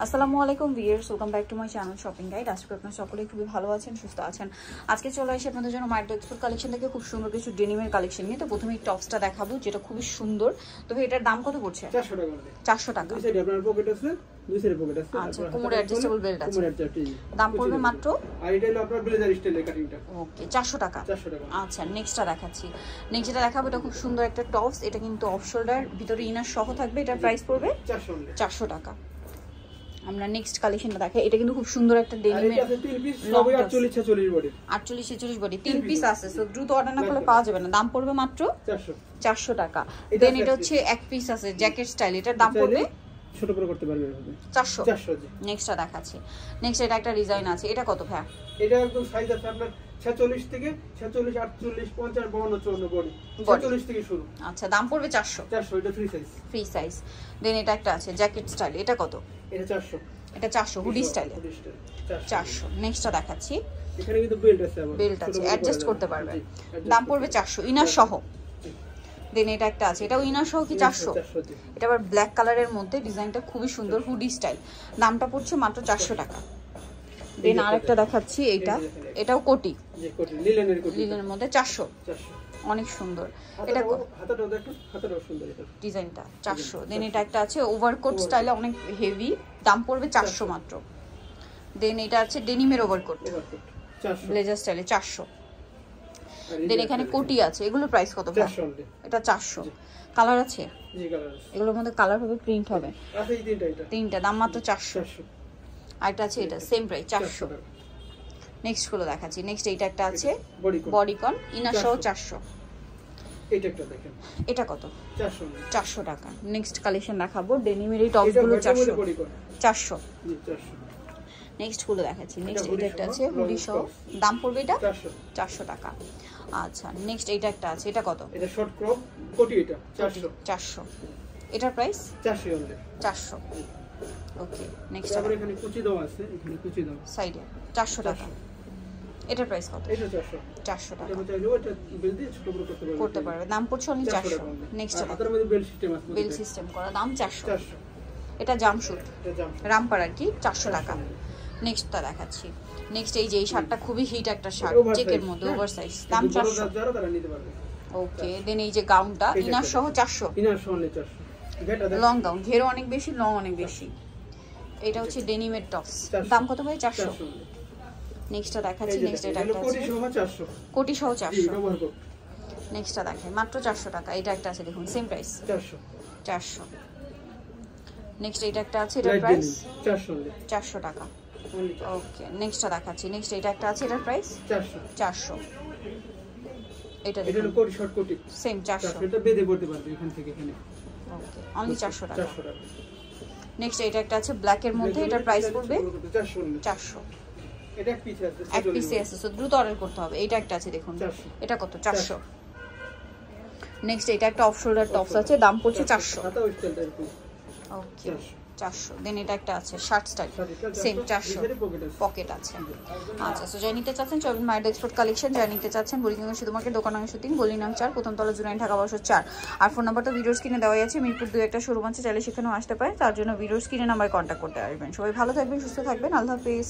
আসসালামু আলাইকুম viewers, welcome back to my channel shopping guide. আজকে আপনারা সকলেই খুবই ভালো আছেন, সুস্থ আছেন। আজকে চলে আসি আপনাদের জন্য মাইড এক্সপোর্ট কালেকশন থেকে খুব সুন্দর কিছু ডেনিমের কালেকশন নিয়ে। তো প্রথমেই টপসটা দেখাবো, যেটা খুবই সুন্দর। তবে এটার দাম কত পড়ছে? 400 টাকা। দুই সাইডে আপনার পকেট আছে, দুই সাইডে পকেট আছে। আচ্ছা, কোমরে অ্যাডজাস্টেবল বেল্ট আছে। দাম পড়বে মাত্র, আর এটা হলো আপনার ব্লেজার স্টাইলের কাটিংটা। ওকে, 400 টাকা। 400 টাকা। আচ্ছা, নেক্সটটা দেখাচ্ছি। নেক্সট যেটা দেখাবো, এটা খুব সুন্দর একটা টপস। এটা কিন্তু অফ শোল্ডার, ভিতরে ইনার সহ থাকবে। এটার প্রাইস পড়বে 400 টাকা। আমরা নেক্সট কালেকশনটা দেখাই। এটা কিন্তু খুব সুন্দর একটা ডেনিমের, এটা 3 পিস, সবই 48 46 বডি। 48 46 বডি, 3 পিস আছে। সো দ্রুত অর্ডার না করলে পাওয়া যাবে না। দাম পড়বে মাত্র 400 টাকা। দেন এটা হচ্ছে এক পিস আছে জ্যাকেট স্টাইল। এটার দাম পড়বে, ছোট করে করতে পারবে এভাবে, 400 জি। নেক্সটটা দেখাচ্ছি। নেক্সট এটা একটা ডিজাইন আছে। এটা কত ভাই? এটা একদম সাইজ আছে আপনার 46 থেকে 46 48 50 52 54 বডি, 46 থেকে শুরু। আচ্ছা, দাম পড়বে 400। এটা ফ্রি সাইজ, ফ্রি সাইজ। দেন এটা একটা আছে জ্যাকেট স্টাইল। এটা কত? এটা 400। এটা 400 হুডি স্টাইলে, 400। নেক্সটটা দেখাচ্ছি। এখানে কিন্তু বেল্ট আছে, আবার বেল্ট আছে, অ্যাডজাস্ট করতে পারবে। দাম পড়বে 400 ইনার সহ। দেন এটা একটা আছে, এটাও ইনার সহ কি 400? এটা আবার ব্ল্যাক কালারের মধ্যে, ডিজাইনটা খুবই সুন্দর, হুডি স্টাইল। দামটা পড়ছে মাত্র 400 টাকা। দেন আরেকটা দেখাচ্ছি, এটাও কোটি, লিলেনের মধ্যে 400, অনেক সুন্দর। এটা হাতাটাও দেখুন, হাতাটাও সুন্দর এটা ডিজাইনটা 400। দেন এটা একটা আছে ওভারকোট স্টাইলে, অনেক হেভি। দাম পড়বে 400 মাত্র। দেন এটা আছে ডেনিমের ওভারকোট, 400 ব্লেজার স্টাইলে 400। দেন এখানে কোটি আছে। এগুলো প্রাইস কত? 400। এটা 400। কালার আছে? জি, কালার আছে। এগুলোর মধ্যে কালার হবে, প্রিন্ট হবে। আছে এই তিনটা, দাম মাত্র 400। আরেকটা আছে, এটা সেম প্রাইস 400। নেক্সট গুলো দেখাচ্ছি। নেক্সট এইটা একটা আছে বডিকন, ইনার সহ 400। এটা একটা দেখেন, এটা কত? 400 টাকা। নেক্সট কালেকশন দেখাবো, ডেনিমের এই টপস গুলো 400। জি, 400। নেক্সট গুলো দেখাচ্ছি। নেক্সট এটা একটা আছে হুডি সহ, দাম পড়বে এটা 400 টাকা। আচ্ছা, নেক্সট এইটা একটা আছে। এটা কত? এটা শর্ট ক্রপ কোটি, এটা 400। এটার প্রাইস 400। ওকে, নেক্সট আবার এখানে কুচি দাও আছে, এখানে কুচি দাও সাইডে 400 টাকা। এটার প্রাইস কত? এটা 400 টাকা। এটা চাইলে ওটা বেল দিয়ে ছোট করে করতে পারবে। দাম পড়ছে অনলি 400। নেক্সট হাতের মধ্যে বেল সিস্টেম আছে, বেল সিস্টেম করা, দাম 400। এটা জামশুট, রামপার আর কি, 400 টাকা। নেক্সটটা দেখাচ্ছি। নেক্সট এই যে এই শার্টটা খুবই হিট একটা শার্ট, চেকের মধ্যে ওভার সাইজ, দাম 400। যারা তারা নিতে পারবে। ওকে, দেন এই যে গাউনটা ইনার সহ 400। ইনার সহ 400। লং গাউন, ঘেরও অনেক বেশি, লং অনেক বেশি। এটা হচ্ছে ডেনিমের টপস, দাম কত ভাই? 400। নেক্সটটা দেখাচ্ছি। নেক্সট এটা একটা আছে কোটি সহ 400। নেক্সটটা দেখেন, মাত্র 400 টাকা। এটা একটা আছে, দেখুন সেম প্রাইস 400। নেক্সট এটা একটা আছে, এটার প্রাইস 400 টাকা। ওকে, নেক্সটটা দেখাচ্ছি। নেক্সট এটা একটা আছে, এটার প্রাইস 400। এটা দেখুন কোটি শর্ট কোটি, সেম 400। এটা বেঁধে পড়তে পারবে এখান থেকে এখানে। ওকে, অনলি 400 টাকা। নেক্সট এটা একটা আছে ব্ল্যাক এর মধ্যে, এটার প্রাইস পড়বে 400। এটা এক পিস আছে, এক পিস আছে, সো দ্রুত অর্ডার করতে হবে। এটা একটা আছে, দেখুন এটা কত? 400। নেক্সট এটা একটা অফ শোল্ডার টপস আছে, দাম পড়ছে 400। ওকে, 400। দেন এটা একটা আছে শার্ট স্টাইল, সেম 400, পকেট আছে। আচ্ছা, সো যাই নিতে চাচ্ছেন চলুন মাইড এক্সপোর্ট কালেকশন। যাই নিতে চাচ্ছেন বলিগঞ্জ শুধুমাত্র দোকান নং 3, গলি নং 4, প্রথমতলা জুনাইন, ঢাকা 1204। আর ফোন নাম্বারটা ভিডিও স্ক্রিনে দেওয়া আছে। মিরপুর 2 একটা শোরুম আছে, চাইলে সেখানেও আসতে পারে। তার জন্য ভিডিও স্ক্রিনে নাম্বার কন্ট্যাক্ট করতে আসবেন। সবাই ভালো থাকবেন, সুস্থ থাকবেন, আল্লাহ হাফেজ।